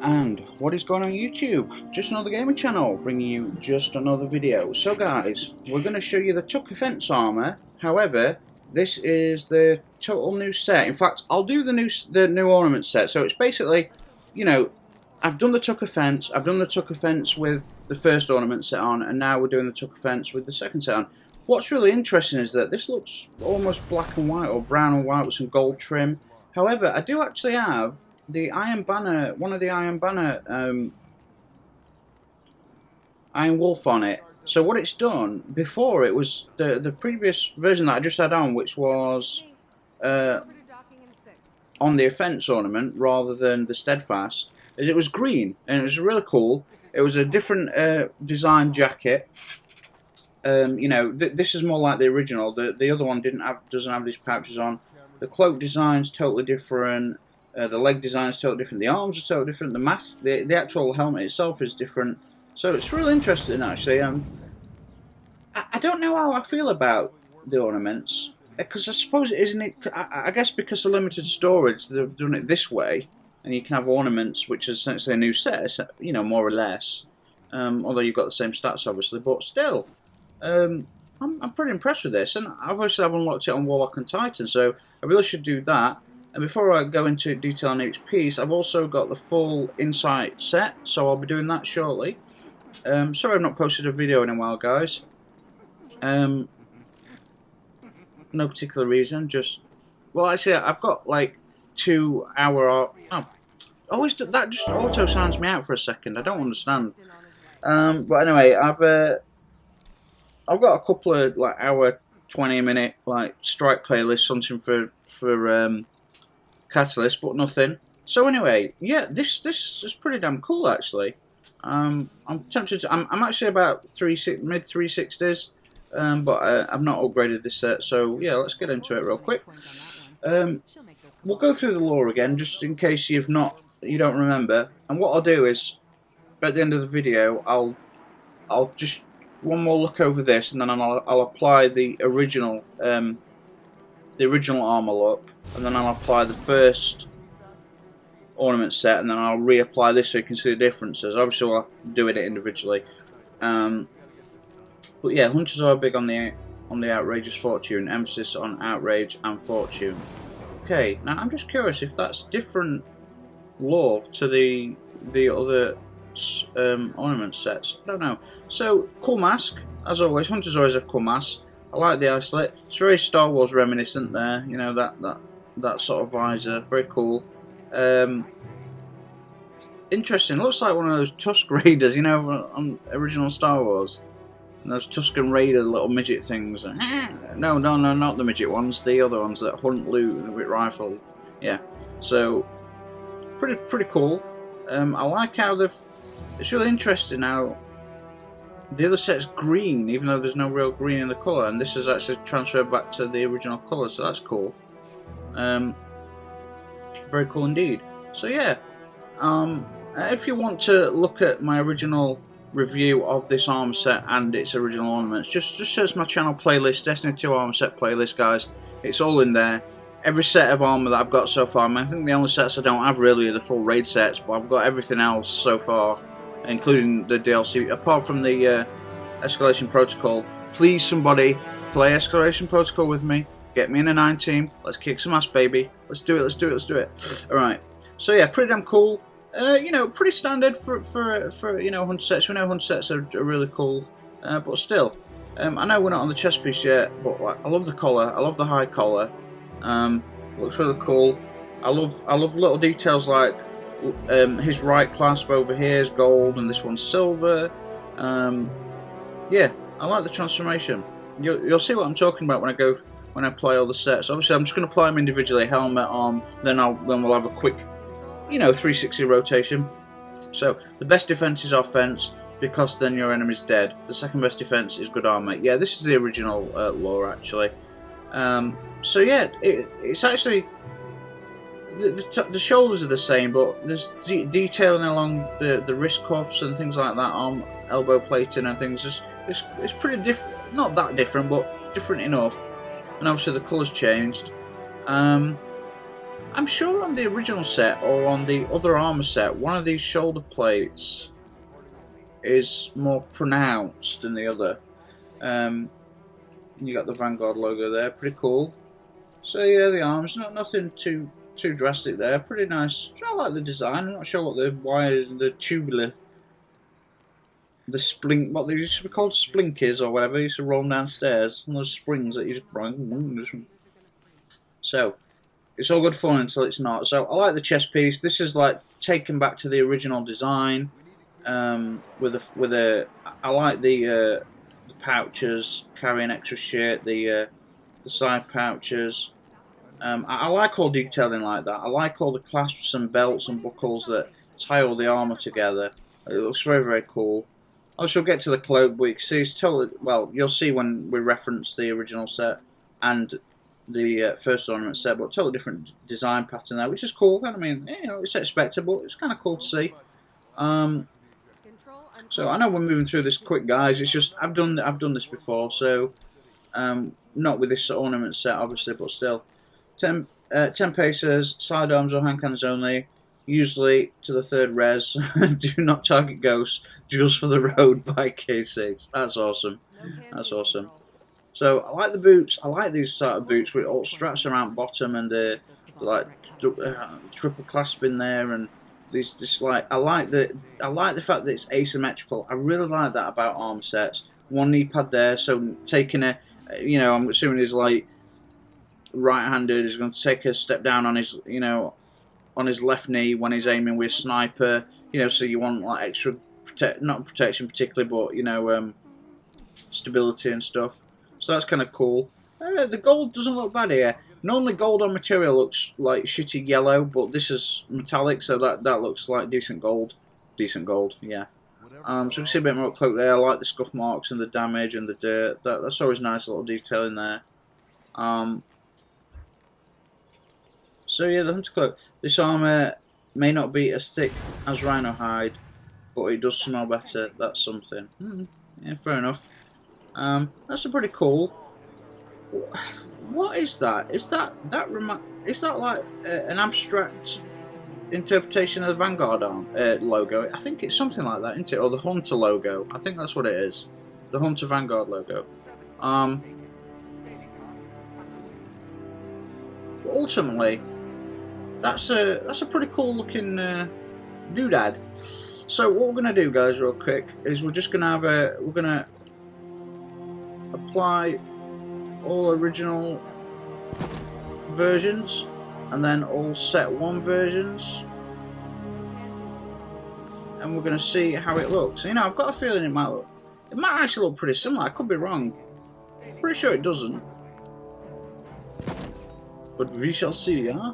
And what is going on YouTube? Just another gaming channel, bringing you just another video. So guys, we're going to show you the Tucker Fence armor. However, this is the total new set. In fact, I'll do the new ornament set. So it's basically, you know, I've done the Tucker Fence. I've done the Tucker Fence with the first ornament set on, and now we're doing the Tucker Fence with the second set on. What's really interesting is that this looks almost black and white or brown and white with some gold trim. However, I do actually have the Iron Banner, one of the Iron Banner Iron Wolf on it. So what it's done, before it was the previous version that I just had on, which was on the offense ornament rather than the Steadfast, is it was green and it was really cool. It was a different design jacket. You know, this is more like the original. The other one doesn't have these pouches on. The cloak design's totally different. The leg design is totally different. The arms are totally different. The mask, the actual helmet itself is different. So it's really interesting, actually. I don't know how I feel about the ornaments, because I suppose isn't it? I guess because of limited storage, they've done it this way, and you can have ornaments, which is essentially a new set, you know, more or less. Although you've got the same stats, obviously, but still, I'm pretty impressed with this, and obviously I've unlocked it on Warlock and Titan, so I really should do that. And before I go into detail on each piece, I've also got the full Insight set, so I'll be doing that shortly. Sorry I've not posted a video in a while, guys. No particular reason, just... Well, actually, I've got like 2 hour... Oh, always that just auto signs me out for a second. I don't understand. But anyway, I've got a couple of like hour, 20-minute like strike playlists, something for Catalyst, but nothing. So anyway, yeah, this is pretty damn cool actually. I'm tempted to. I'm actually about mid 360s, but I've not upgraded this set. So yeah, let's get into it real quick. We'll go through the lore again, just in case you don't remember. And what I'll do is, at the end of the video, I'll just one more look over this, and then I'll apply the original armor look, and then I'll apply the first ornament set, and then I'll reapply this so you can see the differences. Obviously, we'll have to do it individually. But yeah, hunters are big on the outrageous fortune, emphasis on outrage and fortune. Okay, now I'm just curious if that's different lore to the other ornament sets. I don't know. So cool mask, as always. Hunters always have cool masks. I like the isolate. It's very Star Wars reminiscent there. You know, that sort of visor. Very cool. Interesting. Looks like one of those Tusk Raiders, you know, on original Star Wars. And those Tusken Raider little midget things. No, not the midget ones. The other ones that hunt loot with rifle. Yeah. So pretty cool. I like how it's really interesting how the other set's green, even though there's no real green in the colour, and this is actually transferred back to the original colour, so that's cool. Very cool indeed. So yeah, if you want to look at my original review of this armor set and its original ornaments, just search my channel playlist, Destiny 2 armor set playlist, guys. It's all in there. Every set of armor that I've got so far. I mean, I think the only sets I don't have really are the full raid sets, but I've got everything else so far, including the DLC, apart from the Escalation Protocol. Please, somebody, play Escalation Protocol with me. Get me in a 9 team. Let's kick some ass, baby. Let's do it. Let's do it. Let's do it. All right. So yeah, pretty damn cool. You know, pretty standard for you know, hunter sets. We know hunter sets are really cool, but still, I know we're not on the chest piece yet, but like, I love the collar. I love the high collar. Looks really cool. I love little details like his right clasp over here is gold and this one's silver. Yeah, I like the transformation. You'll see what I'm talking about when I play all the sets. Obviously, I'm just going to play them individually, helmet on. Then we'll have a quick, you know, 360 rotation. So the best defense is offense, because then your enemy's dead. The second best defense is good armor. Yeah, this is the original lore actually. So yeah, it's actually the shoulders are the same, but there's detailing along the wrist cuffs and things like that, arm, elbow plating and things. It's pretty different, not that different, but different enough. And obviously the colours changed. I'm sure on the original set or on the other armor set, one of these shoulder plates is more pronounced than the other. You got the Vanguard logo there, pretty cool. So yeah, the arms, nothing too drastic there, pretty nice. I like the design. I'm not sure what the wires, the tubular, the splink, what they used to be called, splinkies or whatever. They used to roll downstairs, and those springs that you just bring. So it's all good fun until it's not. So I like the chest piece. This is like taken back to the original design. With a, I like the pouches carrying extra shit. The side pouches. I like all detailing like that. I like all the clasps and belts and buckles that tie all the armour together. It looks very, very cool. I shall get to the cloak, but you can see it's totally, well, you'll see when we reference the original set and the first ornament set, but totally different design pattern there, which is cool. I mean, you know, it's expected, but it's kind of cool to see. So I know we're moving through this quick, guys. It's just I've done this before, so not with this ornament set, obviously, but still. 10 pacers, sidearms or hand cannons only. Usually to the 3rd res. Do not target ghosts. Just for the road by K6. That's awesome. That's awesome. So I like the boots. I like these sort of boots with all straps around bottom and like triple clasp in there, and these just like I like the fact that it's asymmetrical. I really like that about arm sets. One knee pad there, so taking a, you know, I'm assuming he's like right-handed. He's going to take a step down on his, you know, on his left knee when he's aiming with sniper, you know, so you want like extra not protection particularly, but you know, stability and stuff. So that's kind of cool. The gold doesn't look bad here. Normally gold on material looks like shitty yellow, but this is metallic, so that looks like decent gold. Decent gold, yeah. So you can see a bit more up cloak there. I like the scuff marks and the damage and the dirt. That's always nice little detail in there. So yeah, the hunter cloak. This armour may not be as thick as rhino hide, but it does smell better. That's something. Yeah, fair enough. That's pretty cool. What is that? Is that like an abstract interpretation of the Vanguard logo? I think it's something like that, isn't it? Or the Hunter logo. I think that's what it is. The Hunter Vanguard logo. Ultimately, that's a pretty cool looking doodad. So what we're gonna do, guys, real quick, is we're just gonna we're gonna apply all original versions and then all set 1 versions, and we're gonna see how it looks. You know, I've got a feeling it might actually look pretty similar. I could be wrong. Pretty sure it doesn't, but we shall see, huh?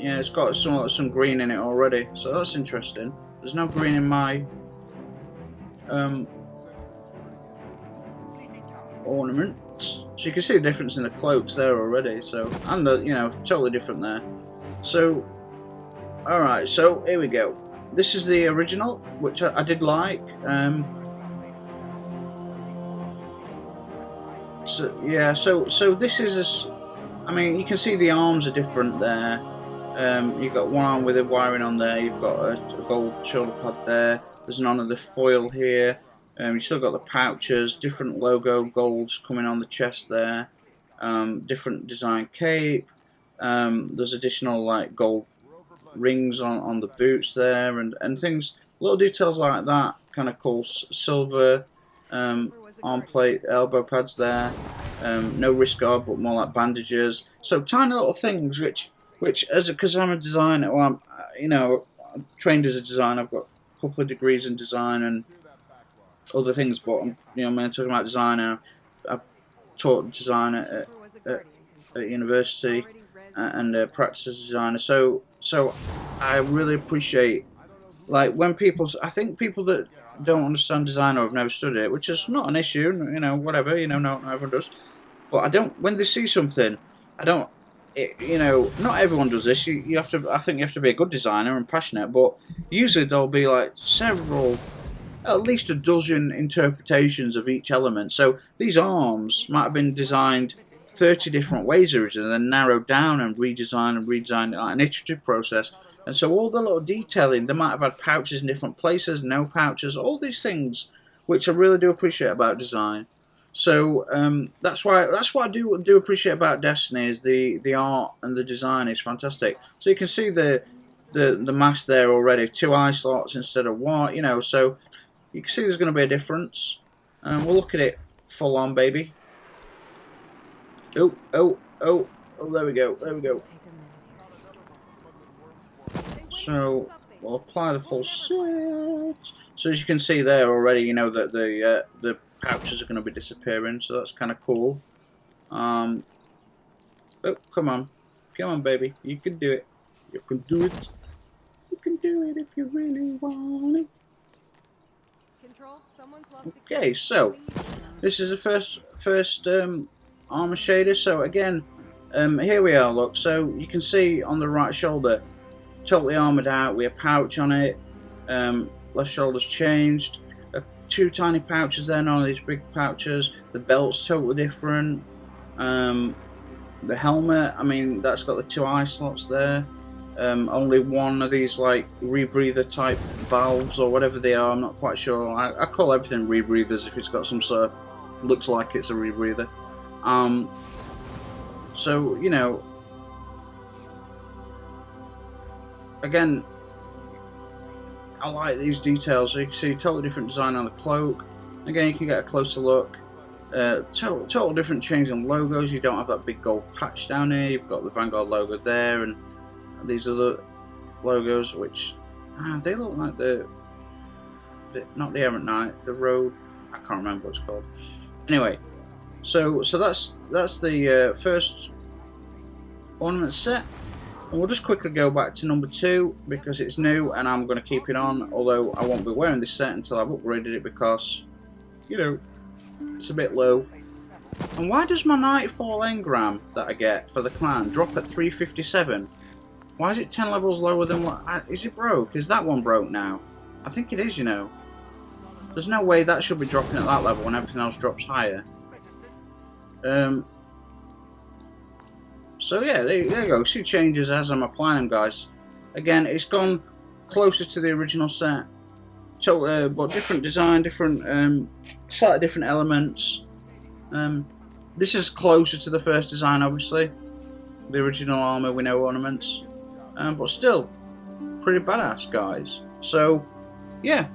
Yeah, it's got some green in it already, so that's interesting. There's no green in my ornaments. So you can see the difference in the cloaks there already. So, and the, you know, totally different there. So, all right. So here we go. This is the original, which I did like. So yeah. So this is. I mean, you can see the arms are different there. You've got one arm with a wiring on there. You've got a gold shoulder pad there. There's none of the foil here. You've still got the pouches, different logo golds coming on the chest there. Different design cape. There's additional like gold rings on the boots there, and things, little details like that. Kind of cool. Silver arm plate, elbow pads there. No wrist guard, but more like bandages. So tiny little things which because I'm a designer, well, I'm, you know, I'm trained as a designer. I've got a couple of degrees in design and other things, but I'm, you know, when I'm talking about designer, I've taught design at university and practice as a designer. So I really appreciate, like, when people, I think people that don't understand design or have never studied it, which is not an issue, you know, whatever, you know, not everyone does. But I don't, when they see something, I don't. You know, not everyone does this. You have to. I think you have to be a good designer and passionate. But usually there'll be like several, at least a dozen interpretations of each element. So these arms might have been designed 30 different ways originally, then narrowed down and redesigned it, like an iterative process. And so all the little detailing, they might have had pouches in different places, no pouches, all these things, which I really do appreciate about design. So that's what I do appreciate about Destiny, is the art and the design is fantastic. So you can see the mask there already, 2 eye slots instead of 1, you know, so you can see there's going to be a difference. We'll look at it full on, baby. Oh, there we go. So we'll apply the full set. So as you can see there already, you know that the pouches are going to be disappearing, so that's kind of cool. Oh, come on, baby, you can do it. You can do it. You can do it if you really want it. Okay, so this is the first armor shader. So again, here we are. Look, so you can see on the right shoulder, totally armored out. We have a pouch on it. Left shoulder's changed. 2 tiny pouches there, none of these big pouches. The belt's totally different. The helmet, I mean, that's got the 2 eye slots there. Only one of these like rebreather type valves or whatever they are, I'm not quite sure. I call everything rebreathers if it's got some sort of, looks like it's a rebreather. So, you know, again, I like these details. So you can see totally different design on the cloak. Again, you can get a closer look. Total different change in logos. You don't have that big gold patch down here. You've got the Vanguard logo there, and these other logos, which they look like not the Errant Knight, the Road. I can't remember what it's called. Anyway, so that's the first ornament set. And we'll just quickly go back to number 2 because it's new and I'm going to keep it on, although I won't be wearing this set until I've upgraded it because, you know, it's a bit low. And why does my Nightfall engram that I get for the clan drop at 357? Why is it 10 levels lower than what? Is it broke? Is that one broke now? I think it is, you know. There's no way that should be dropping at that level when everything else drops higher. So yeah, there you go. See changes as I'm applying them, guys. Again, it's gone closer to the original set, but different design, different, slightly different elements. This is closer to the first design, obviously. The original armor, we know Ornaments, but still pretty badass, guys. So yeah,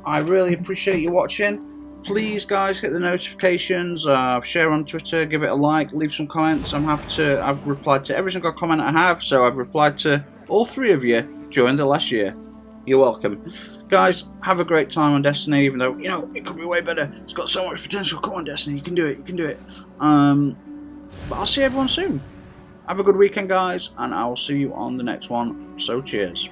I really appreciate you watching. Please, guys, hit the notifications, share on Twitter, give it a like, leave some comments. I'm happy to. I've replied to every single comment I have, so I've replied to all 3 of you during the last year. You're welcome. Guys, have a great time on Destiny, even though, you know, it could be way better. It's got so much potential. Come on, Destiny, you can do it, you can do it. But I'll see everyone soon. Have a good weekend, guys, and I will see you on the next one. So cheers.